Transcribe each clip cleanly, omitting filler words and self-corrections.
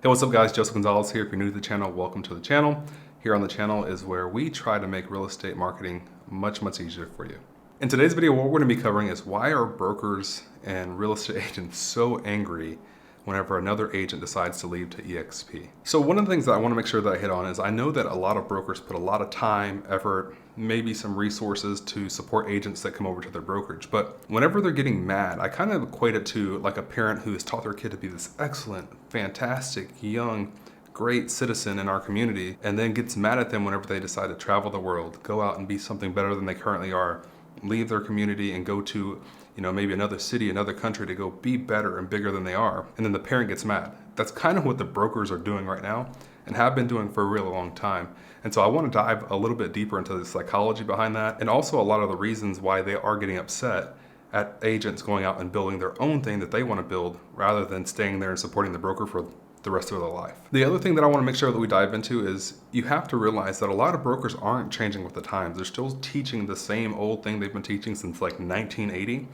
Hey, what's up guys? Joseph Gonzalez here. If you're new to the channel, welcome to the channel. Here on the channel is where we try to make real estate marketing much easier for you. In today's video, what we're going to be covering is why are brokers and real estate agents so angry whenever another agent decides to leave to eXp. So one of the things that I want to make sure that I hit on is I know that a lot of brokers put a lot of time, effort, maybe some resources to support agents that come over to their brokerage. But whenever they're getting mad, I kind of equate it to like a parent who has taught their kid to be this excellent, fantastic, young, great citizen in our community, and then gets mad at them whenever they decide to travel the world, go out and be something better than they currently are, leave their community and go to, maybe another city, another country to go be better and bigger than they are. And then the parent gets mad. That's kind of what the brokers are doing right now and have been doing for a really long time. And so I want to dive a little bit deeper into the psychology behind that, and also a lot of the reasons why they are getting upset at agents going out and building their own thing that they want to build rather than staying there and supporting the broker for the rest of their life. The other thing that I want to make sure that we dive into is you have to realize that a lot of brokers aren't changing with the times. They're still teaching the same old thing they've been teaching since like 1980.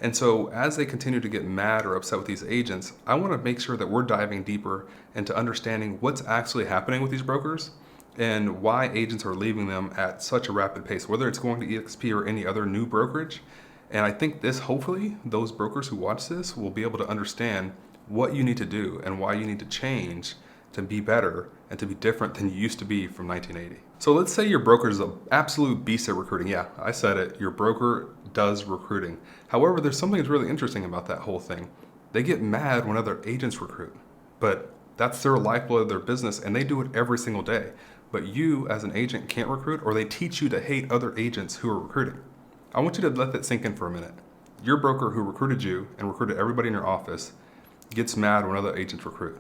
And so as they continue to get mad or upset with these agents, I want to make sure that we're diving deeper into understanding what's actually happening with these brokers and why agents are leaving them at such a rapid pace, whether it's going to eXp or any other new brokerage. And I think hopefully, those brokers who watch this will be able to understand what you need to do and why you need to change to be better and to be different than you used to be from 1980. So let's say your broker is an absolute beast at recruiting. Yeah, I said it. Your broker does recruiting. However, there's something that's really interesting about that whole thing. They get mad when other agents recruit, but that's their lifeblood of their business and they do it every single day. But you as an agent can't recruit, or they teach you to hate other agents who are recruiting. I want you to let that sink in for a minute. Your broker who recruited you and recruited everybody in your office gets mad when other agents recruit.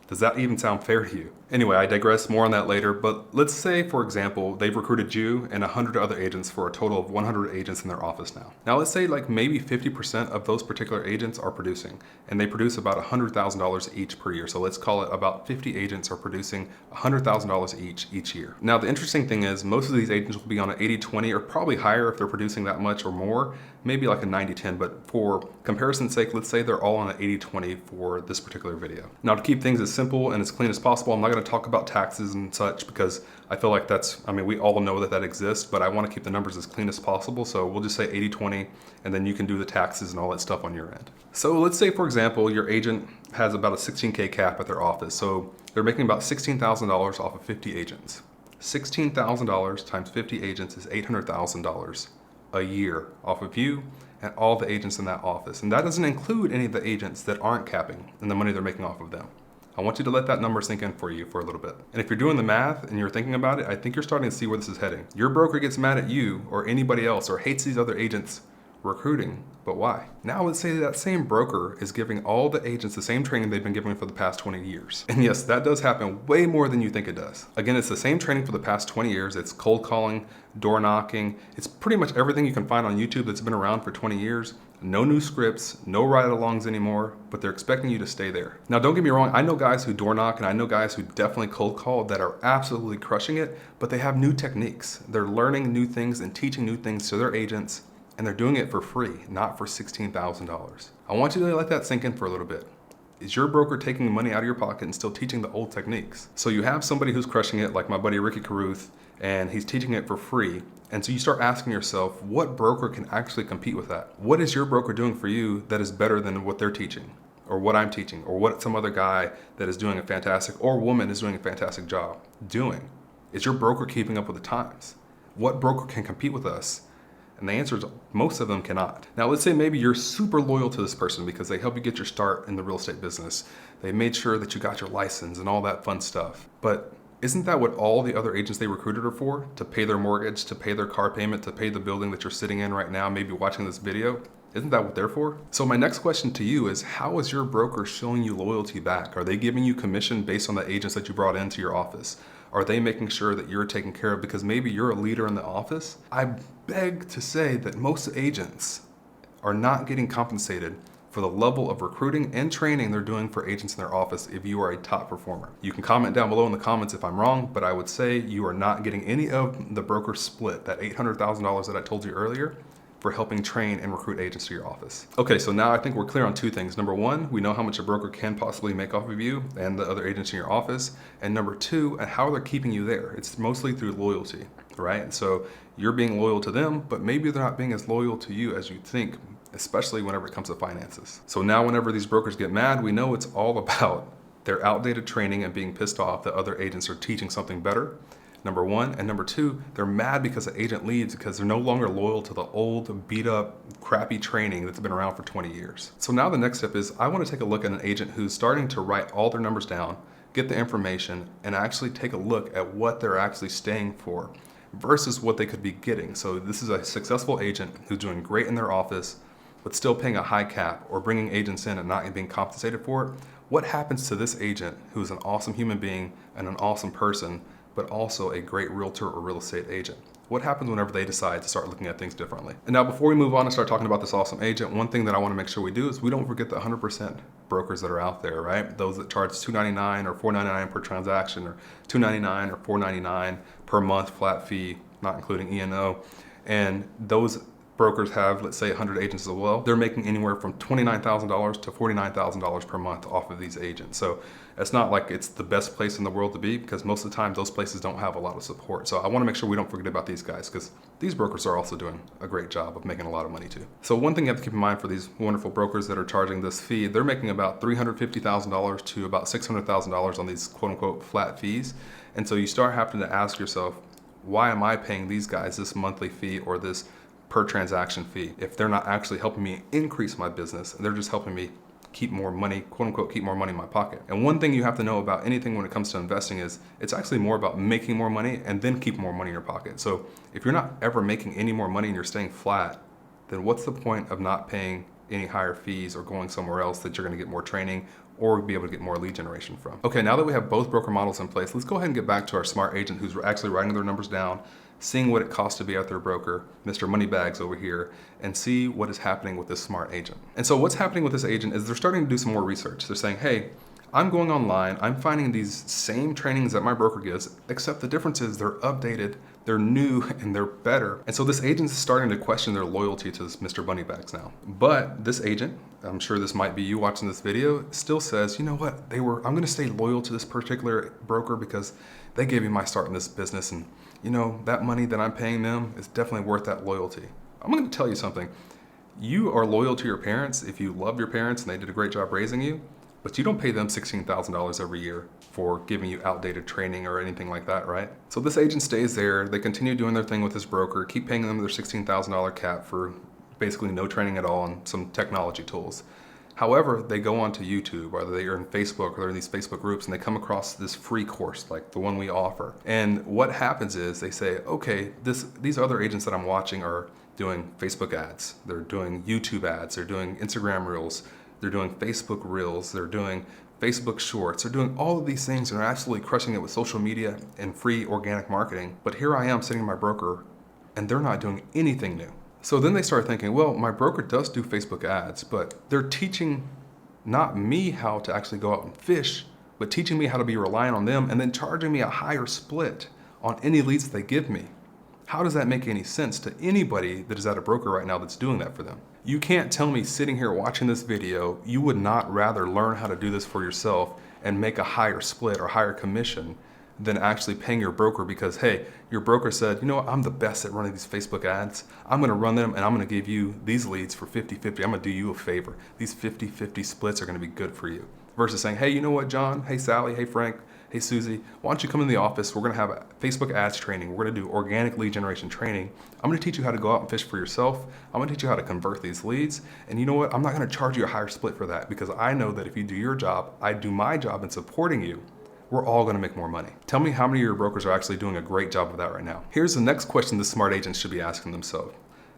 Does that even sound fair to you? Anyway, I digress, more on that later, but let's say, for example, they've recruited you and 100 other agents for a total of 100 agents in their office now. Now let's say like maybe 50% of those particular agents are producing, and they produce about $100,000 each per year. So let's call it about 50 agents are producing $100,000 each year. Now the interesting thing is most of these agents will be on an 80-20 or probably higher if they're producing that much or more, maybe like a 90-10, but for comparison's sake, let's say they're all on an 80-20 for this particular video. Now to keep things as simple and as clean as possible, I'm not going to talk about taxes and such because I feel like we all know that exists, but I want to keep the numbers as clean as possible. So we'll just say 80-20, and then you can do the taxes and all that stuff on your end. So let's say, for example, your agent has about a 16K cap at their office. So they're making about $16,000 off of 50 agents. $16,000 times 50 agents is $800,000 a year off of you and all the agents in that office. And that doesn't include any of the agents that aren't capping and the money they're making off of them. I want you to let that number sink in for you for a little bit. And if you're doing the math and you're thinking about it, I think you're starting to see where this is heading. Your broker gets mad at you or anybody else or hates these other agents recruiting, but why? Now let's say that same broker is giving all the agents the same training they've been giving for the past 20 years. And yes, that does happen way more than you think it does. Again, it's the same training for the past 20 years. It's cold calling, door knocking. It's pretty much everything you can find on YouTube that's been around for 20 years. No new scripts, no ride-alongs anymore, but they're expecting you to stay there. Now, don't get me wrong. I know guys who door knock and I know guys who definitely cold call that are absolutely crushing it, but they have new techniques. They're learning new things and teaching new things to their agents, and they're doing it for free, not for $16,000. I want you to let that sink in for a little bit. Is your broker taking money out of your pocket and still teaching the old techniques? So you have somebody who's crushing it, like my buddy Ricky Caruth, and he's teaching it for free. And so you start asking yourself, what broker can actually compete with that? What is your broker doing for you that is better than what they're teaching, or what I'm teaching, or what some other guy that is doing a fantastic, or woman is doing a fantastic job doing? Is your broker keeping up with the times? What broker can compete with us? And the answer is most of them cannot. Now let's say maybe you're super loyal to this person because they help you get your start in the real estate business. They made sure that you got your license and all that fun stuff. But isn't that what all the other agents they recruited are for? To pay their mortgage, to pay their car payment, to pay the building that you're sitting in right now, maybe watching this video? Isn't that what they're for? So my next question to you is, how is your broker showing you loyalty back? Are they giving you commission based on the agents that you brought into your office? Are they making sure that you're taken care of because maybe you're a leader in the office? I beg to say that most agents are not getting compensated for the level of recruiting and training they're doing for agents in their office if you are a top performer. You can comment down below in the comments if I'm wrong, but I would say you are not getting any of the broker split, that $800,000 that I told you earlier. for helping train and recruit agents to your office. Okay, so now I think we're clear on two things. Number one, we know how much a broker can possibly make off of you and the other agents in your office. And number two, and how they're keeping you there. It's mostly through loyalty, right? And so you're being loyal to them, but maybe they're not being as loyal to you as you think, especially whenever it comes to finances. So now whenever these brokers get mad, we know it's all about their outdated training and being pissed off that other agents are teaching something better. Number one. And number two, they're mad because the agent leaves because they're no longer loyal to the old, beat up, crappy training that's been around for 20 years. So now the next step is I want to take a look at an agent who's starting to write all their numbers down, get the information, and actually take a look at what they're actually staying for versus what they could be getting. So this is a successful agent who's doing great in their office, but still paying a high cap or bringing agents in and not being compensated for it. What happens to this agent who's an awesome human being and an awesome person, but also a great realtor or real estate agent? What happens whenever they decide to start looking at things differently? And now before we move on and start talking about this awesome agent, one thing that I want to make sure we do is we don't forget the 100% brokers that are out there, right? Those that charge $299 or $499 per transaction, or $299 or $499 per month flat fee, not including E&O. And those brokers have, let's say, 100 agents as well. They're making anywhere from $29,000 to $49,000 per month off of these agents. So it's not like it's the best place in the world to be, because most of the time those places don't have a lot of support. So I want to make sure we don't forget about these guys, because these brokers are also doing a great job of making a lot of money too. So one thing you have to keep in mind for these wonderful brokers that are charging this fee, they're making about $350,000 to about $600,000 on these quote unquote flat fees. And so you start having to ask yourself, why am I paying these guys this monthly fee or this per transaction fee if they're not actually helping me increase my business, and they're just helping me keep more money, quote unquote, keep more money in my pocket? And one thing you have to know about anything when it comes to investing is it's actually more about making more money and then keep more money in your pocket. So if you're not ever making any more money and you're staying flat, then what's the point of not paying any higher fees or going somewhere else that you're going to get more training or be able to get more lead generation from? Okay, now that we have both broker models in place, let's go ahead and get back to our smart agent who's actually writing their numbers down, seeing what it costs to be at their broker, Mr. Moneybags over here, and see what is happening with this smart agent. And so what's happening with this agent is they're starting to do some more research. They're saying, hey, I'm going online, I'm finding these same trainings that my broker gives, except the difference is they're updated, they're new, and they're better. And so this agent is starting to question their loyalty to this Mr. Moneybags now. But this agent, I'm sure this might be you watching this video, still says, you know what, I'm gonna stay loyal to this particular broker because they gave me my start in this business, and you know, that money that I'm paying them is definitely worth that loyalty. I'm gonna tell you something. You are loyal to your parents if you love your parents and they did a great job raising you, but you don't pay them $16,000 every year for giving you outdated training or anything like that, right? So this agent stays there, they continue doing their thing with this broker, keep paying them their $16,000 cap for basically no training at all and some technology tools. However, they go onto YouTube, or they are in Facebook, or they're in these Facebook groups, and they come across this free course like the one we offer. And what happens is they say, okay, these other agents that I'm watching are doing Facebook ads, they're doing YouTube ads, they're doing Instagram Reels, they're doing Facebook Reels, they're doing Facebook Shorts, they're doing all of these things and are absolutely crushing it with social media and free organic marketing. But here I am sitting in my broker, and they're not doing anything new. So then they start thinking, well, my broker does do Facebook ads, but they're teaching not me how to actually go out and fish, but teaching me how to be reliant on them and then charging me a higher split on any leads that they give me. How does that make any sense to anybody that is at a broker right now that's doing that for them? You can't tell me sitting here watching this video, you would not rather learn how to do this for yourself and make a higher split or higher commission than actually paying your broker because, hey, your broker said, you know what, I'm the best at running these Facebook ads. I'm gonna run them and I'm gonna give you these leads for 50-50. I'm gonna do you a favor. These 50-50 splits are gonna be good for you. Versus saying, hey, you know what, John? Hey, Sally, hey, Frank, hey, Susie, why don't you come in the office? We're gonna have a Facebook ads training. We're gonna do organic lead generation training. I'm gonna teach you how to go out and fish for yourself. I'm gonna teach you how to convert these leads. And you know what, I'm not gonna charge you a higher split for that because I know that if you do your job, I do my job in supporting you, we're all gonna make more money. Tell me how many of your brokers are actually doing a great job of that right now. Here's the next question the smart agents should be asking themselves.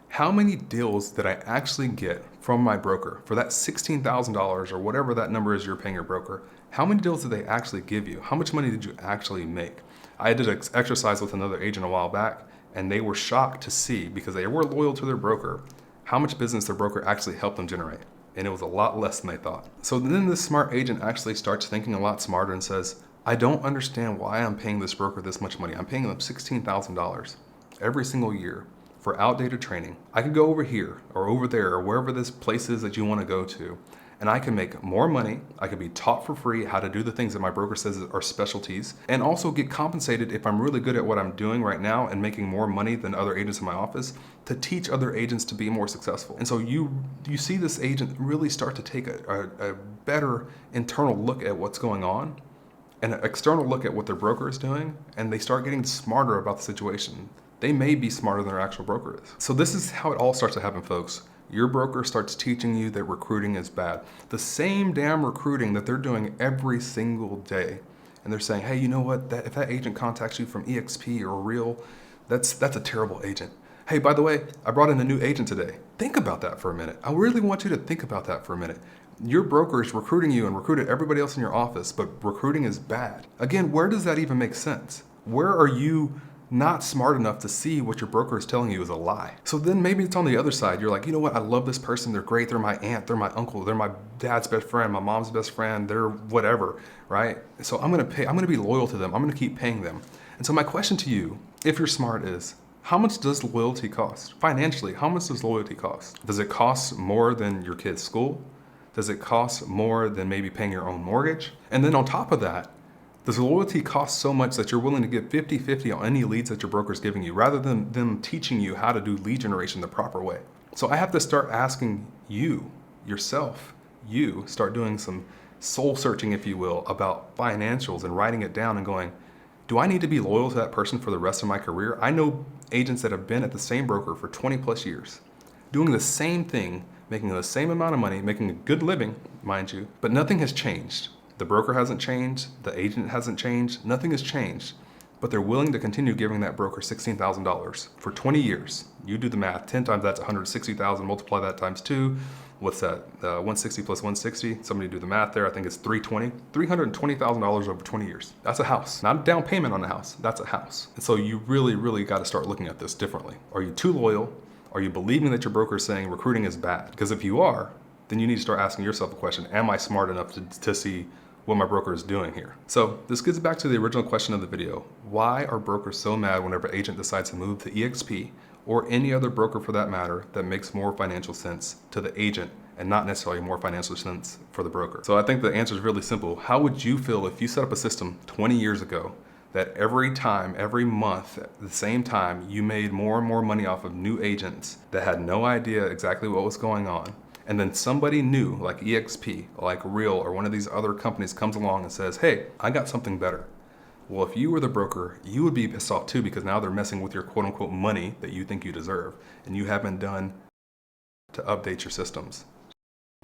How many deals did I actually get from my broker for that $16,000 or whatever that number is you're paying your broker? How many deals did they actually give you? How much money did you actually make? I did an exercise with another agent a while back, and they were shocked to see, because they were loyal to their broker, how much business their broker actually helped them generate. And it was a lot less than they thought. So then this smart agent actually starts thinking a lot smarter and says, I don't understand why I'm paying this broker this much money. I'm paying them $16,000 every single year for outdated training. I could go over here or over there or wherever this place is that you want to go to, and I can make more money. I could be taught for free how to do the things that my broker says are specialties, and also get compensated if I'm really good at what I'm doing right now and making more money than other agents in my office to teach other agents to be more successful. And so you see this agent really start to take a better internal look at what's going on and an external look at what their broker is doing, and they start getting smarter about the situation. They may be smarter than their actual broker is. So this is how it all starts to happen, folks. Your broker starts teaching you that recruiting is bad. The same damn recruiting that they're doing every single day. And they're saying, hey, you know what? If that agent contacts you from eXp or Real, that's a terrible agent. Hey, by the way, I brought in a new agent today. Think about that for a minute. I really want you to think about that for a minute. Your broker is recruiting you and recruited everybody else in your office, but recruiting is bad. Again, where does that even make sense? Where are you not smart enough to see what your broker is telling you is a lie? So then maybe it's on the other side. You're like, you know what? I love this person. They're great. They're my aunt. They're my uncle. They're my dad's best friend, my mom's best friend. They're whatever, right? So I'm going to be loyal to them. I'm going to keep paying them. And so my question to you, if you're smart, is how much does loyalty cost? Financially, how much does loyalty cost? Does it cost more than your kid's school? Does it cost more than maybe paying your own mortgage? And then on top of that, does loyalty cost so much that you're willing to give 50-50 on any leads that your broker is giving you rather than them teaching you how to do lead generation the proper way? So I have to start asking you, yourself, start doing some soul searching, if you will, about financials and writing it down and going, do I need to be loyal to that person for the rest of my career? I know agents that have been at the same broker for 20 plus years, doing the same thing, making the same amount of money, making a good living, mind you, but nothing has changed. The broker hasn't changed, the agent hasn't changed, nothing has changed, but they're willing to continue giving that broker $16,000 for 20 years. You do the math, 10 times that's 160,000, multiply that times 2. What's that? 160 plus 160, somebody do the math there, I think it's $320,000 over 20 years. That's a house, not a down payment on a house, that's a house. And so you really got to start looking at this differently. Are you too loyal? Are you believing that your broker is saying recruiting is bad? Because if you are, then you need to start asking yourself a question, am I smart enough to see what my broker is doing here? So this gets back to the original question of the video. Why are brokers so mad whenever an agent decides to move to eXp or any other broker for that matter that makes more financial sense to the agent and not necessarily more financial sense for the broker? So I think the answer is really simple. How would you feel if you set up a system 20 years ago that every time, every month, at the same time, you made more and more money off of new agents that had no idea exactly what was going on? And then somebody new, like eXp, like Real, or one of these other companies comes along and says, hey, I got something better. Well, if you were the broker, you would be pissed off too, because now they're messing with your quote unquote money that you think you deserve, and you haven't done to update your systems,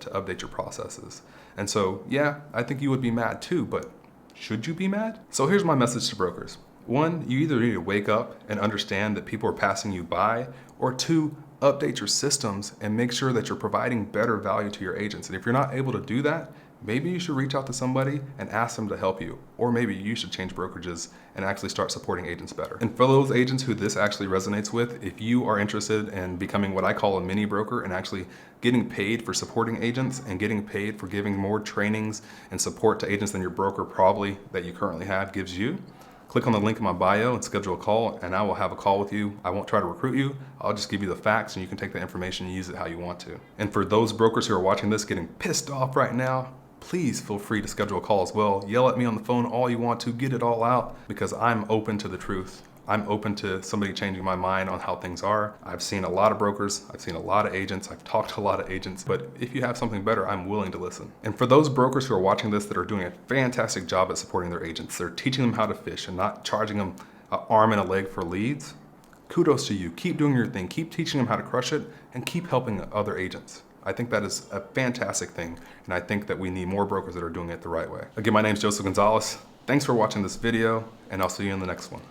to update your processes. And so, yeah, I think you would be mad too, but should you be mad? So here's my message to brokers. One, you either need to wake up and understand that people are passing you by, or two, update your systems and make sure that you're providing better value to your agents. And if you're not able to do that, maybe you should reach out to somebody and ask them to help you. Or maybe you should change brokerages and actually start supporting agents better. And for those agents who this actually resonates with, if you are interested in becoming what I call a mini broker and actually getting paid for supporting agents and getting paid for giving more trainings and support to agents than your broker probably that you currently have gives you, click on the link in my bio and schedule a call, and I will have a call with you. I won't try to recruit you. I'll just give you the facts and you can take the information and use it how you want to. And for those brokers who are watching this getting pissed off right now, please feel free to schedule a call as well. Yell at me on the phone all you want to, get it all out, because I'm open to the truth. I'm open to somebody changing my mind on how things are. I've seen a lot of brokers, I've seen a lot of agents, I've talked to a lot of agents, but if you have something better, I'm willing to listen. And for those brokers who are watching this that are doing a fantastic job at supporting their agents, they're teaching them how to fish and not charging them an arm and a leg for leads, kudos to you. Keep doing your thing, keep teaching them how to crush it, and keep helping other agents. I think that is a fantastic thing, and I think that we need more brokers that are doing it the right way. Again, my name is Joseph Gonzalez. Thanks for watching this video, and I'll see you in the next one.